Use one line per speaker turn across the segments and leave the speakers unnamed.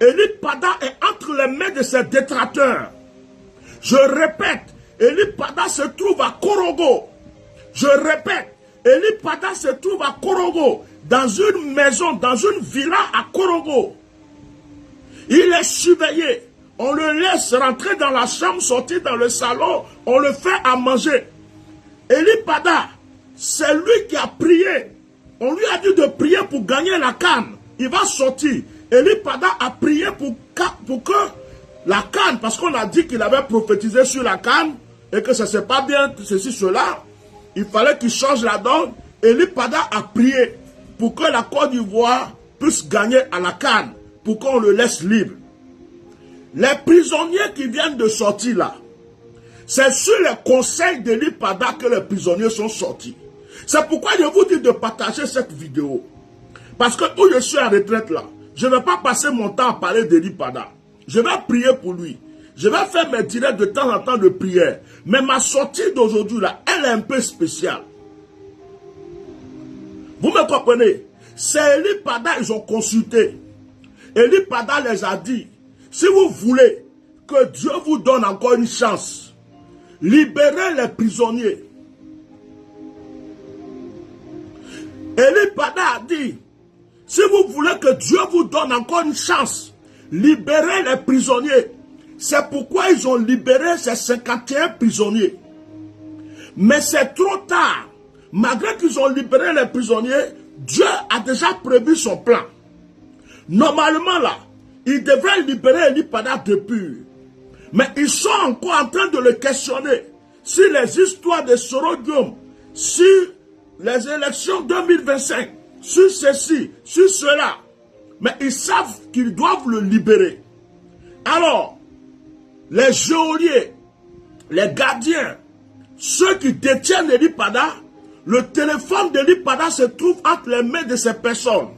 Eli Pada est entre les mains de ses détracteurs. Je répète, Eli Pada se trouve à Korogo. Je répète, Eli Pada se trouve à Korogo, dans une maison, dans une villa à Korogo. Il est surveillé. On le laisse rentrer dans la chambre, sortir dans le salon, on le fait à manger. Eli Pada, c'est lui qui a prié. On lui a dit de prier pour gagner la CAN. Il va sortir. Eli Pada a prié pour que la CAN, parce qu'on a dit qu'il avait prophétisé sur la CAN, et que ça ne s'est pas bien, ceci, cela, il fallait qu'il change la donne. Eli Pada a prié pour que la Côte d'Ivoire puisse gagner à la CAN, pour qu'on le laisse libre. Les prisonniers qui viennent de sortir là, c'est sur les conseils d'Eli Pada que les prisonniers sont sortis. C'est pourquoi je vous dis de partager cette vidéo. Parce que où je suis en retraite là, je ne vais pas passer mon temps à parler d'Eli Pada. Je vais prier pour lui. Je vais faire mes directs de temps en temps de prière. Mais ma sortie d'aujourd'hui là, elle est un peu spéciale. Vous me comprenez? C'est Eli Pada, ils ont consulté. Eli Pada les a dit, si vous voulez que Dieu vous donne encore une chance, libérez les prisonniers. Eli Pada a dit, si vous voulez que Dieu vous donne encore une chance, libérez les prisonniers. C'est pourquoi ils ont libéré ces 51 prisonniers. Mais c'est trop tard. Malgré qu'ils ont libéré les prisonniers, Dieu a déjà prévu son plan. Normalement là, ils devraient libérer Eli Pada depuis. Mais ils sont encore en train de le questionner sur les histoires de Sorodium, sur les élections 2025, sur ceci, sur cela. Mais ils savent qu'ils doivent le libérer. Alors, les geôliers, les gardiens, ceux qui détiennent Eli Pada, le téléphone d'Eli Pada se trouve entre les mains de ces personnes.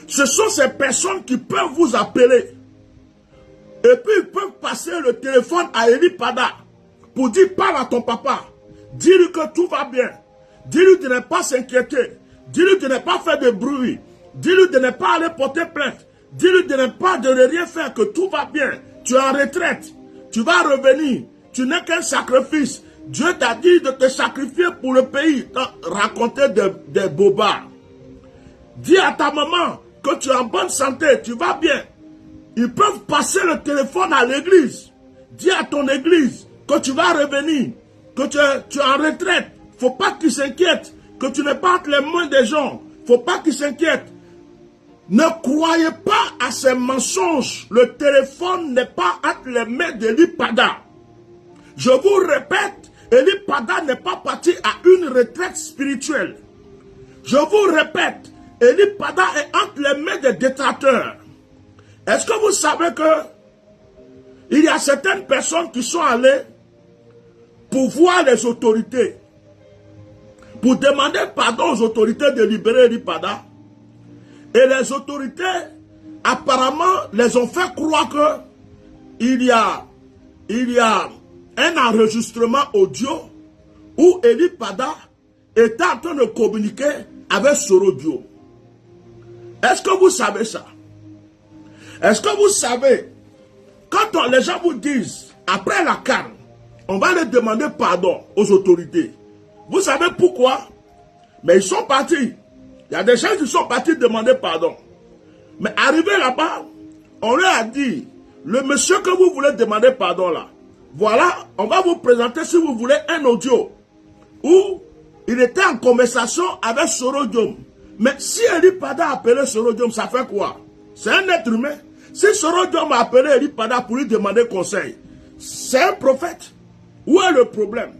Ce sont ces personnes qui peuvent vous appeler. Et puis ils peuvent passer le téléphone à Eli Pada pour dire parle à ton papa. Dis-lui que tout va bien. Dis-lui de ne pas s'inquiéter. Dis-lui de ne pas faire de bruit. Dis-lui de ne pas aller porter plainte. Dis-lui de ne pas de rien faire, que tout va bien. Tu es en retraite. Tu vas revenir. Tu n'es qu'un sacrifice. Dieu t'a dit de te sacrifier pour le pays. Raconter des bobards. Dis à ta maman que tu es en bonne santé, tu vas bien. Ils peuvent passer le téléphone à l'église. Dis à ton église que tu vas revenir, que tu es en retraite. Il ne faut pas qu'ils s'inquiètent, que tu n'es pas entre les mains des gens. Il ne faut pas qu'ils s'inquiètent. Ne croyez pas à ces mensonges. Le téléphone n'est pas entre les mains d'Eli Pada. Je vous répète, Eli Pada n'est pas parti à une retraite spirituelle. Je vous répète, Eli Pada est entre les mains des détracteurs. Est-ce que vous savez que il y a certaines personnes qui sont allées pour voir les autorités, pour demander pardon aux autorités de libérer Eli Pada, et les autorités apparemment les ont fait croire que il y a un enregistrement audio où Eli Pada était en train de communiquer avec Sorodium. Est-ce que vous savez ça? Est-ce que vous savez, quand les gens vous disent, après la CAN, on va leur demander pardon aux autorités. Vous savez pourquoi? Mais ils sont partis. Il y a des gens qui sont partis demander pardon. Mais arrivé là-bas, on leur a dit, le monsieur que vous voulez demander pardon là, voilà, on va vous présenter, si vous voulez, un audio où il était en conversation avec Sorodium. Mais si Eli Pada a appelé Sorodium, ça fait quoi? C'est un être humain. Si Sorodium a appelé Eli Pada pour lui demander conseil, c'est un prophète. Où est le problème?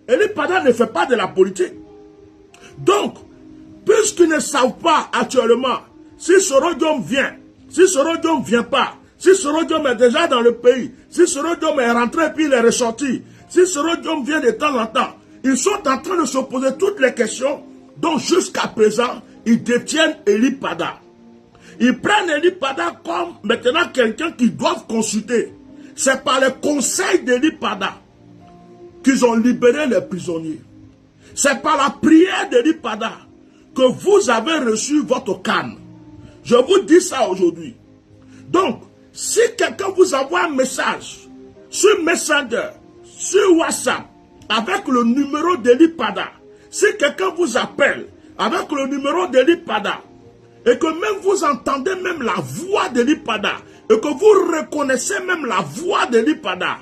Eli Pada ne fait pas de la politique. Donc, puisqu'ils ne savent pas actuellement si Sorodium vient, si Sorodium ne vient pas, si Sorodium est déjà dans le pays, si Sorodium est rentré puis il est ressorti, si Sorodium vient de temps en temps, ils sont en train de se poser toutes les questions dont jusqu'à présent, ils détiennent Eli Pada. Ils prennent Eli Pada comme maintenant quelqu'un qu'ils doivent consulter. C'est par le conseil d'Eli Pada qu'ils ont libéré les prisonniers. C'est par la prière d'Eli Pada que vous avez reçu votre CAN. Je vous dis ça aujourd'hui. Donc, si quelqu'un vous envoie un message sur Messenger, sur WhatsApp, avec le numéro d'Eli Pada, si quelqu'un vous appelle avec le numéro d'Eli Pada, et que même vous entendez même la voix d'Eli Pada, et que vous reconnaissez même la voix d'Eli Pada,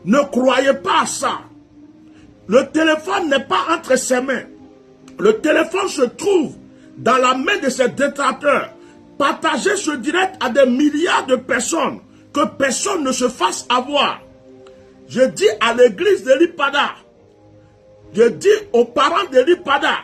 ne croyez pas à ça. Le téléphone n'est pas entre ses mains. Le téléphone se trouve dans la main de ses détracteurs. Partagez ce direct à des milliards de personnes, que personne ne se fasse avoir. Je dis à l'église d'Eli Pada, je dis aux parents d'Eli Pada,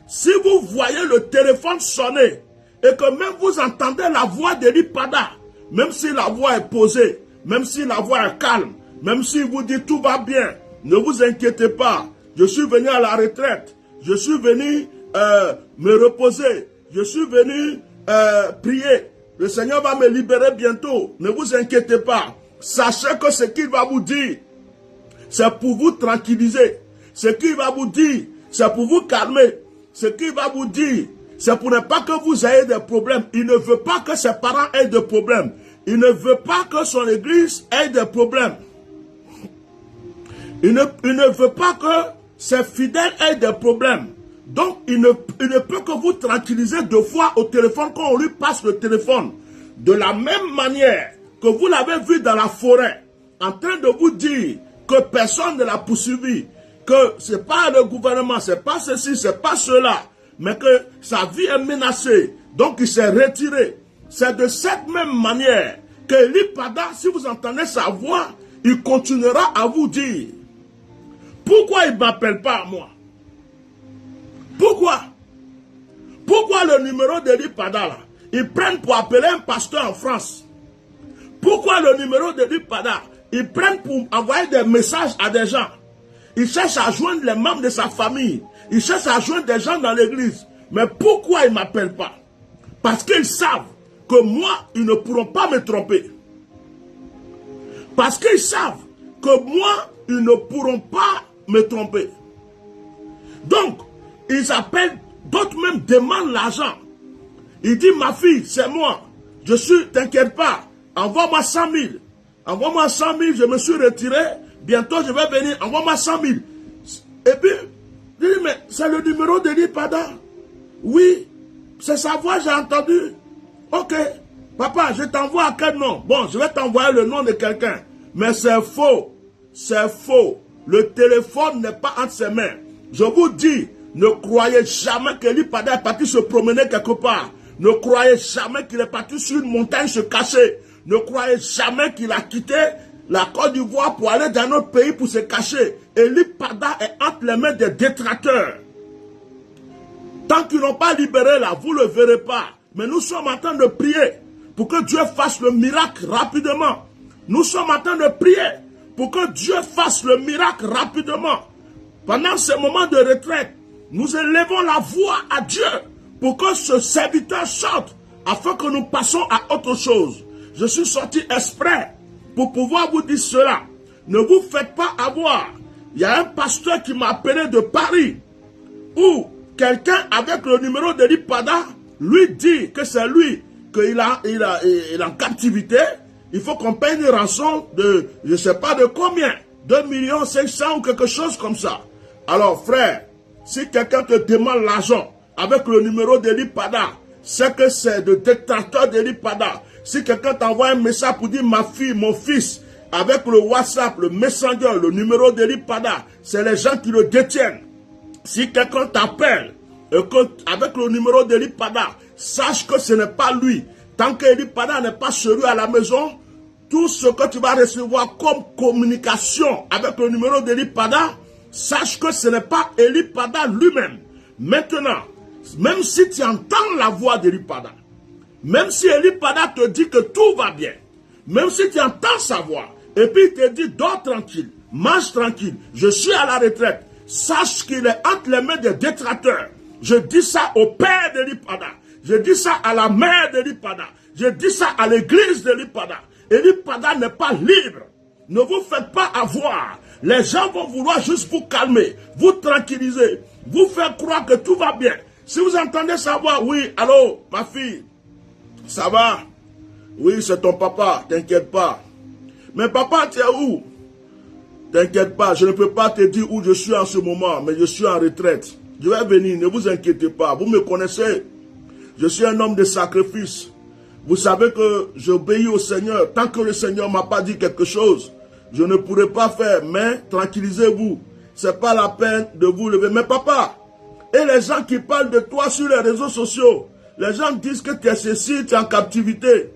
si vous voyez le téléphone sonner, et que même vous entendez la voix d'Eli Pada, même si la voix est posée, même si la voix est calme, même si vous dit tout va bien, ne vous inquiétez pas, je suis venu à la retraite, je suis venu me reposer, je suis venu prier, le Seigneur va me libérer bientôt, ne vous inquiétez pas, sachez que ce qu'il va vous dire, c'est pour vous tranquilliser, ce qu'il va vous dire, c'est pour vous calmer, ce qu'il va vous dire, c'est pour ne pas que vous ayez des problèmes. Il ne veut pas que ses parents aient des problèmes. Il ne veut pas que son église ait des problèmes. Il ne veut pas que ses fidèles aient des problèmes. Donc, il ne peut que vous tranquilliser deux fois au téléphone quand on lui passe le téléphone. De la même manière que vous l'avez vu dans la forêt, en train de vous dire que personne ne l'a poursuivi, que ce n'est pas le gouvernement, ce n'est pas ceci, ce n'est pas cela, mais que sa vie est menacée, donc il s'est retiré. C'est de cette même manière que Eli Pada, si vous entendez sa voix, il continuera à vous dire, pourquoi il ne m'appelle pas à moi? Pourquoi? Pourquoi le numéro d'Eli Pada là, ils prennent pour appeler un pasteur en France? Pourquoi le numéro d'Eli Pada, ils prennent pour envoyer des messages à des gens? Ils cherchent à joindre les membres de sa famille. Ils cherchent à joindre des gens dans l'église. Mais pourquoi ils ne m'appellent pas? Parce qu'ils savent que moi, ils ne pourront pas me tromper. Parce qu'ils savent que moi, ils ne pourront pas me tromper. Donc, ils appellent, d'autres même demandent l'argent. Ils disent, ma fille, c'est moi. Je suis, t'inquiète pas, envoie-moi 100 000. Envoie-moi 100 000, je me suis retiré. Bientôt, je vais venir, envoie-moi 100 000. Et puis, je dis, mais c'est le numéro d'Eli Pada. Oui, c'est sa voix, j'ai entendu. Ok, papa, je t'envoie à quel nom? Bon, je vais t'envoyer le nom de quelqu'un. Mais c'est faux. C'est faux. Le téléphone n'est pas entre ses mains. Je vous dis, ne croyez jamais qu'Eli Pada est parti se promener quelque part. Ne croyez jamais qu'il est parti sur une montagne se cacher. Ne croyez jamais qu'il a quitté la Côte d'Ivoire pour aller dans notre pays pour se cacher. Eli Pada est entre les mains des détracteurs. Tant qu'ils n'ont pas libéré là, vous ne le verrez pas. Mais nous sommes en train de prier pour que Dieu fasse le miracle rapidement. Nous sommes en train de prier pour que Dieu fasse le miracle rapidement. Pendant ce moment de retraite, nous élevons la voix à Dieu pour que ce serviteur sorte afin que nous passions à autre chose. Je suis sorti exprès pour pouvoir vous dire cela. Ne vous faites pas avoir. Il y a un pasteur qui m'a appelé de Paris où quelqu'un avec le numéro d'Eli Pada lui dit que c'est lui qu'il est en captivité. Il faut qu'on paye une rançon de, je ne sais pas de combien, 2 500 000 ou quelque chose comme ça. Alors frère, si quelqu'un te demande l'argent avec le numéro d'Eli Pada, c'est que c'est le détracteur d'Eli Pada. Si quelqu'un t'envoie un message pour dire ma fille, mon fils, avec le WhatsApp, le Messenger, le numéro d'Eli Pada, c'est les gens qui le détiennent. Si quelqu'un t'appelle avec le numéro d'Eli Pada, sache que ce n'est pas lui. Tant qu'Eli Pada n'est pas chez lui à la maison, tout ce que tu vas recevoir comme communication avec le numéro d'Eli Pada, sache que ce n'est pas Eli Pada lui-même. Maintenant, même si tu entends la voix d'Eli Pada, même si Eli Pada te dit que tout va bien, même si tu entends sa voix, et puis il te dit dors tranquille, mange tranquille, je suis à la retraite, sache qu'il est entre les mains des détracteurs. Je dis ça au père d'Eli Pada, je dis ça à la mère d'Eli Pada, je dis ça à l'église d'Eli Pada. Eli Pada n'est pas libre. Ne vous faites pas avoir. Les gens vont vouloir juste vous calmer, vous tranquilliser, vous faire croire que tout va bien. Si vous entendez sa voix, oui, allô, ma fille, ça va? Oui, c'est ton papa, t'inquiète pas. Mais papa, tu es où? T'inquiète pas, je ne peux pas te dire où je suis en ce moment, mais je suis en retraite. Je vais venir, ne vous inquiétez pas. Vous me connaissez. Je suis un homme de sacrifice. Vous savez que j'obéis au Seigneur. Tant que le Seigneur ne m'a pas dit quelque chose, je ne pourrai pas faire. Mais tranquillisez-vous. Ce n'est pas la peine de vous lever. Mais papa, et les gens qui parlent de toi sur les réseaux sociaux, les gens disent que tu es ceci, tu es en captivité.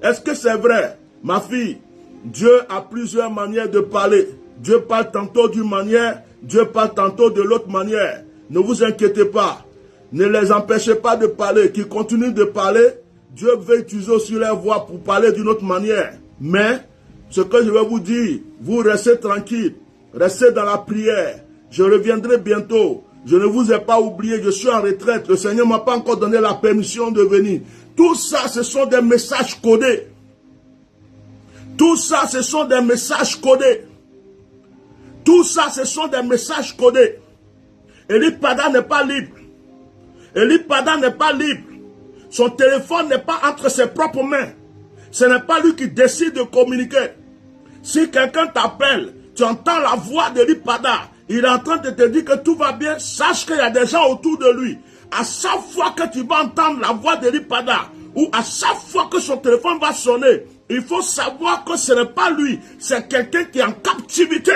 Est-ce que c'est vrai? Ma fille, Dieu a plusieurs manières de parler. Dieu parle tantôt d'une manière, Dieu parle tantôt de l'autre manière. Ne vous inquiétez pas. Ne les empêchez pas de parler. Qu'ils continuent de parler. Dieu veut utiliser aussi leur voix pour parler d'une autre manière. Mais, ce que je vais vous dire, vous restez tranquille. Restez dans la prière. Je reviendrai bientôt. Je ne vous ai pas oublié. Je suis en retraite. Le Seigneur ne m'a pas encore donné la permission de venir. Tout ça, ce sont des messages codés. Tout ça, ce sont des messages codés. Tout ça, ce sont des messages codés. Eli Pada n'est pas libre. Eli Pada n'est pas libre. Son téléphone n'est pas entre ses propres mains. Ce n'est pas lui qui décide de communiquer. Si quelqu'un t'appelle, tu entends la voix d'Eli Pada, il est en train de te dire que tout va bien, sache qu'il y a des gens autour de lui. À chaque fois que tu vas entendre la voix d'Eli Pada, ou à chaque fois que son téléphone va sonner, il faut savoir que ce n'est pas lui, c'est quelqu'un qui est en captivité.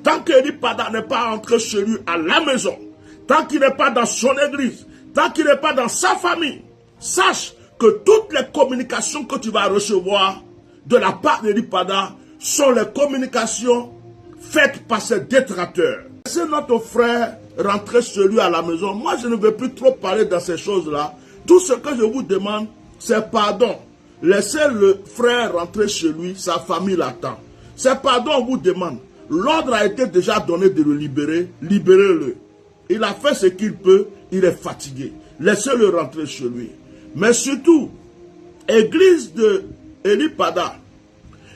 Tant qu'Eli Pada n'est pas entré chez lui à la maison, tant qu'il n'est pas dans son église, tant qu'il n'est pas dans sa famille, sache que toutes les communications que tu vas recevoir de la part d'Eli Pada sont les communications faites par ses détracteurs. Laissez notre frère rentrer chez lui à la maison. Moi, je ne veux plus trop parler dans ces choses-là. Tout ce que je vous demande, c'est pardon. Laissez le frère rentrer chez lui, sa famille l'attend. C'est pardon, on vous demande. L'ordre a été déjà donné de le libérer. Libérez-le. Il a fait ce qu'il peut. Il est fatigué. Laissez-le rentrer chez lui. Mais surtout, église de Eli Pada,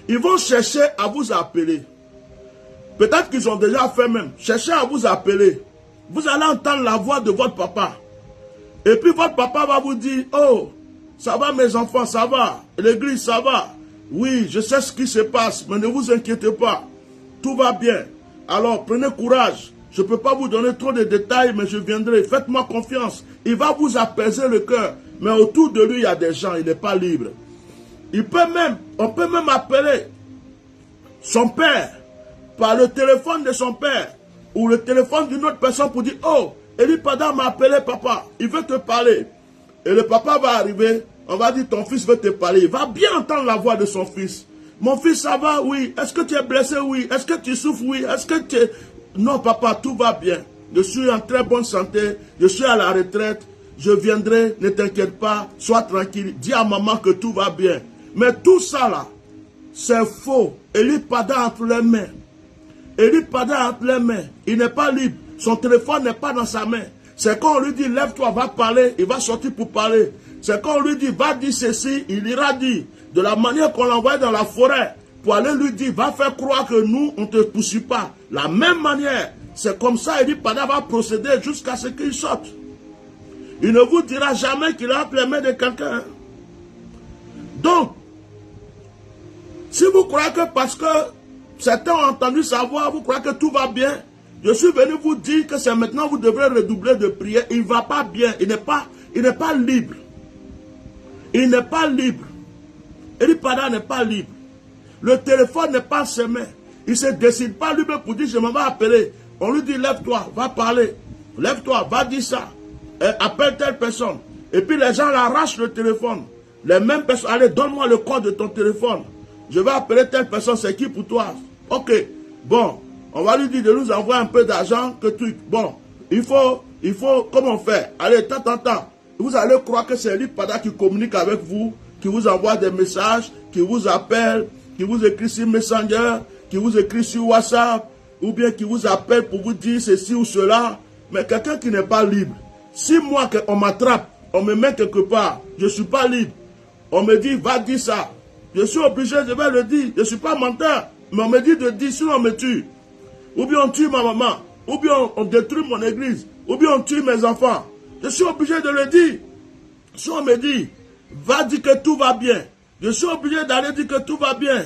ils vont chercher à vous appeler. Peut-être qu'ils ont déjà fait même. Cherchez à vous appeler. Vous allez entendre la voix de votre papa. Et puis votre papa va vous dire, oh, ça va mes enfants, ça va. L'église, ça va. Oui, je sais ce qui se passe, mais ne vous inquiétez pas. Tout va bien. Alors, prenez courage. Je ne peux pas vous donner trop de détails, mais je viendrai. Faites-moi confiance. Il va vous apaiser le cœur. Mais autour de lui, il y a des gens. Il n'est pas libre. On peut même appeler son père par le téléphone de son père ou le téléphone d'une autre personne pour dire, oh, Eli Pada m'a appelé papa. Il veut te parler. Et le papa va arriver. On va dire, ton fils veut te parler. Il va bien entendre la voix de son fils. Mon fils, ça va? Oui. Est-ce que tu es blessé? Oui. Est-ce que tu souffres? Oui. Est-ce que tu es... Non, papa, tout va bien. Je suis en très bonne santé. Je suis à la retraite. Je viendrai. Ne t'inquiète pas. Sois tranquille. Dis à maman que tout va bien. Mais tout ça là, c'est faux. Eli Pada entre les mains. Eli Pada entre les mains. Il n'est pas libre. Son téléphone n'est pas dans sa main. C'est quand on lui dit, lève-toi, va parler. Il va sortir pour parler. C'est quand on lui dit, va dire ceci. Il ira dire. De la manière qu'on l'envoie dans la forêt, pour aller lui dire, va faire croire que nous, on ne te poursuit pas. La même manière, c'est comme ça, Eli Pada va procéder jusqu'à ce qu'il sorte. Il ne vous dira jamais qu'il a entre les mains de quelqu'un. Donc, si vous croyez que parce que certains ont entendu sa voix, vous croyez que tout va bien, je suis venu vous dire que c'est maintenant vous devrez redoubler de prière. Il ne va pas bien, il n'est pas libre. Il n'est pas libre. Eli Pada n'est pas libre. Le téléphone n'est pas ses mains. Il ne se décide pas lui-même pour dire, je m'en vais appeler. On lui dit, lève-toi, va parler. Lève-toi, va dire ça. Appelle telle personne. Et puis les gens l'arrachent le téléphone. Les mêmes personnes, allez, donne-moi le code de ton téléphone. Je vais appeler telle personne, c'est qui pour toi? Ok, bon, on va lui dire de nous envoyer un peu d'argent, que truc. Bon, il faut, comment on fait? Allez, tant. Vous allez croire que c'est Eli Pada qui communique avec vous, qui vous envoie des messages, qui vous appelle, qui vous écrit sur Messenger, qui vous écrit sur WhatsApp, ou bien qui vous appelle pour vous dire ceci ou cela. Mais quelqu'un qui n'est pas libre. Si moi, on m'attrape, on me met quelque part, je ne suis pas libre. On me dit, va dire ça. Je suis obligé, je vais le dire. Je ne suis pas menteur. Mais on me dit de dire, sinon on me tue. Ou bien on tue ma maman. Ou bien on détruit mon église. Ou bien on tue mes enfants. Je suis obligé de le dire. Si on me dit, va dire que tout va bien, je suis obligé d'aller dire que tout va bien.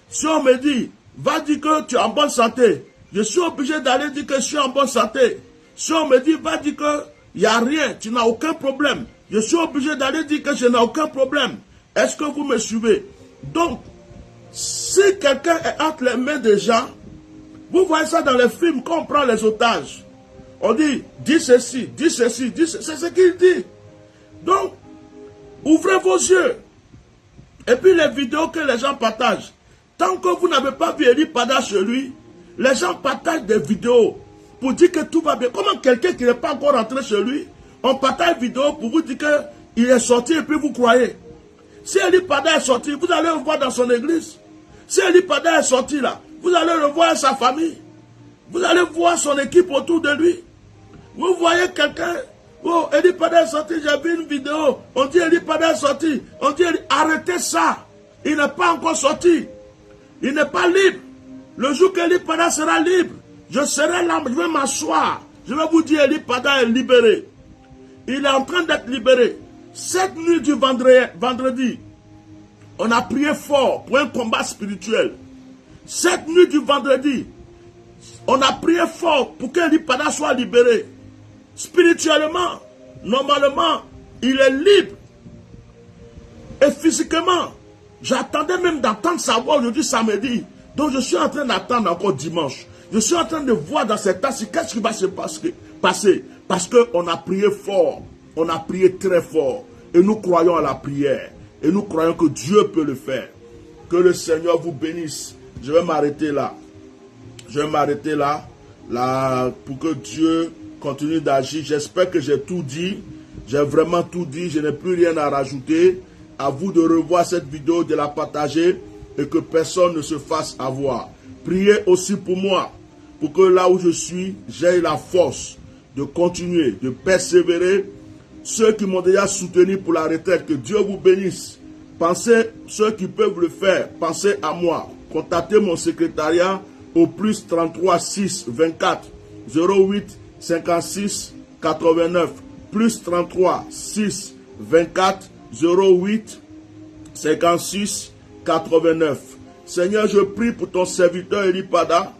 Si on me dit, va dire que tu es en bonne santé, je suis obligé d'aller dire que je suis en bonne santé. Si on me dit, va dire qu'il n'y a rien, tu n'as aucun problème, je suis obligé d'aller dire que je n'ai aucun problème. Est-ce que vous me suivez? Donc, si quelqu'un est entre les mains des gens, vous voyez ça dans les films, quand on prend les otages, on dit, dis ceci, dis ceci, dis ceci, c'est ce qu'il dit. Donc, ouvrez vos yeux. Et puis les vidéos que les gens partagent, tant que vous n'avez pas vu Eli Pada chez lui, les gens partagent des vidéos pour dire que tout va bien. Comment quelqu'un qui n'est pas encore rentré chez lui, on partage une vidéo pour vous dire qu'il est sorti et puis vous croyez. Si Eli Pada est sorti, vous allez le voir dans son église. Si Eli Pada est sorti là, vous allez le voir à sa famille. Vous allez voir son équipe autour de lui. Vous voyez quelqu'un, oh, Eli Pada est sorti, j'ai vu une vidéo, on dit Eli Pada est sorti, on dit arrêtez ça, il n'est pas encore sorti, il n'est pas libre. Le jour qu'Eli Pada sera libre, je serai là, je vais m'asseoir, je vais vous dire Eli Pada est libéré. Il est en train d'être libéré. Cette nuit du vendredi, on a prié fort pour un combat spirituel. Cette nuit du vendredi, on a prié fort pour qu'Eli Pada soit libéré. Spirituellement, normalement, il est libre. Et physiquement, j'attendais même d'entendre sa voix aujourd'hui samedi. Donc je suis en train d'attendre encore dimanche. Je suis en train de voir dans cette tasse qu'est-ce qui va se passer. Parce qu'on a prié fort. On a prié très fort. Et nous croyons à la prière. Et nous croyons que Dieu peut le faire. Que le Seigneur vous bénisse. Je vais m'arrêter là. Je vais m'arrêter là pour que Dieu continue d'agir. J'espère que j'ai tout dit. J'ai vraiment tout dit. Je n'ai plus rien à rajouter. À vous de revoir cette vidéo, de la partager et que personne ne se fasse avoir. Priez aussi pour moi, pour que là où je suis, j'aie la force de continuer, de persévérer. Ceux qui m'ont déjà soutenu pour la retraite, que Dieu vous bénisse. Pensez, ceux qui peuvent le faire, pensez à moi. Contactez mon secrétariat au plus 33 6 24 08 56 89 plus 33 6 24 08 56 89. Seigneur, je prie pour ton serviteur Eli Pada.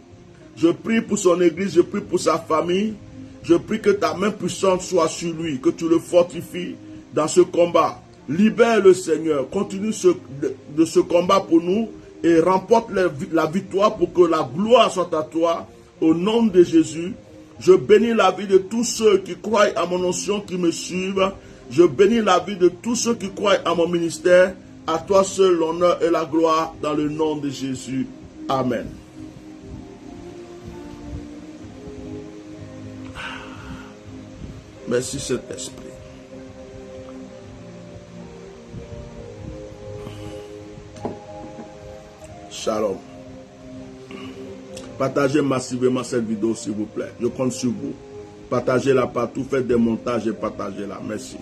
Je prie pour son église, je prie pour sa famille. Je prie que ta main puissante soit sur lui, que tu le fortifies dans ce combat. Libère le Seigneur, continue de ce combat pour nous et remporte la victoire pour que la gloire soit à toi. Au nom de Jésus, je bénis la vie de tous ceux qui croient à mon onction, qui me suivent. Je bénis la vie de tous ceux qui croient à mon ministère. À toi seul l'honneur et la gloire dans le nom de Jésus. Amen. Merci Saint-Esprit. Shalom. Partagez massivement cette vidéo s'il vous plaît. Je compte sur vous. Partagez-la partout, faites des montages et partagez-la. Merci.